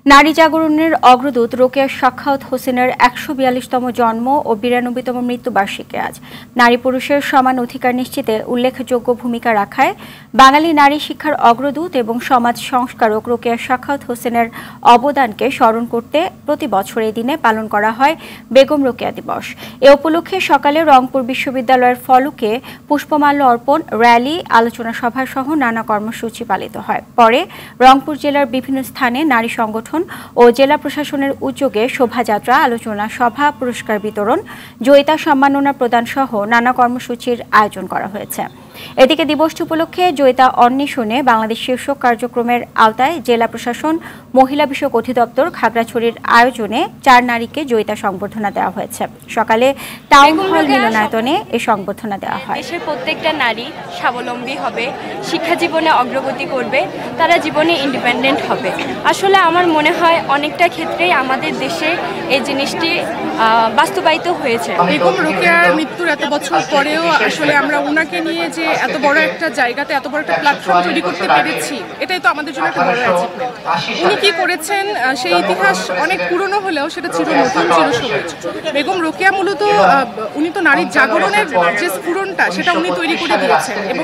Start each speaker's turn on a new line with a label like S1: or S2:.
S1: নারী জাগরণের অগ্রদূত রোকেয়া সাখাওয়াত হোসেনের ১৪২তম জন্ম ও ৯২তম মৃত্যুবার্ষিকী আজ। নারী পুরুষের সমান অধিকার নিশ্চিতে উল্লেখযোগ্য ভূমিকা রাখায় বাঙালি নারী শিক্ষার অগ্রদূত এবং সমাজ সংস্কারক রোকেয়া সাখাওয়াত হোসেনের অবদানকে স্মরণ করতে প্রতি বছর এই দিনে পালন করা হয় বেগম রোকেয়া দিবস। এ উপলক্ষে সকালে রংপুর বিশ্ববিদ্যালয়ের ফলকে পুষ্পমাল্য অর্পণ, র্যালি, আলোচনা সভা সহ নানা কর্মসূচি পালিত হয়। পরে রংপুর জেলার বিভিন্ন স্থানে নারী সংগঠন ও জেলা প্রশাসনের উদ্যোগে শোভাযাত্রা, আলোচনা সভা, পুরস্কার বিতরণ, জয়িতা সম্মাননা প্রদান সহ নানা কর্মসূচির আয়োজন করা হয়েছে। এদিকে দিবসটি উপলক্ষে জয়িতা অন্বেষণে বাংলাদেশ শীর্ষক কার্যক্রমের আওতায় জেলা প্রশাসন, মহিলা বিষয়ক অধিদপ্তর, খাগড়াছড়ির আয়োজনে ৪ নারীকে জয়িতা সংবর্ধনা দেওয়া হয়েছে। সকালে টাউন হল মিলনায়তনে এই সংবর্ধনা দেওয়া হয়।
S2: দেশের প্রত্যেকটা নারী স্বাবলম্বী হবে, শিক্ষা জীবনে অগ্রগতি করবে, তারা জীবনে ইন্ডিপেন্ডেন্ট হবে। আসলে আমার মনে হয় অনেকটা ক্ষেত্রেই আমাদের দেশে এই জিনিসটি বাস্তবায়িত হয়েছে।
S3: বেগম রোকেয়ার মৃত্যুর এত বছর পরেও আসলে আমরা ওনাকে নিয়ে যে এত বড় একটা জায়গাতে এত বড় একটা প্ল্যাটফর্ম তৈরি করতে পেরেছি, এটাই তো আমাদের জন্য একটা বড় অ্যাচিভমেন্ট। উনি কি করেছেন সেই ইতিহাস অনেক পুরনো হলেও সেটা চির নতুন, চির সবুজ। বেগম রোকেয়া মূলত উনি তো নারীর জাগরণের যে স্ফুরণটা সেটা উনি তৈরি করে দিয়েছেন এবং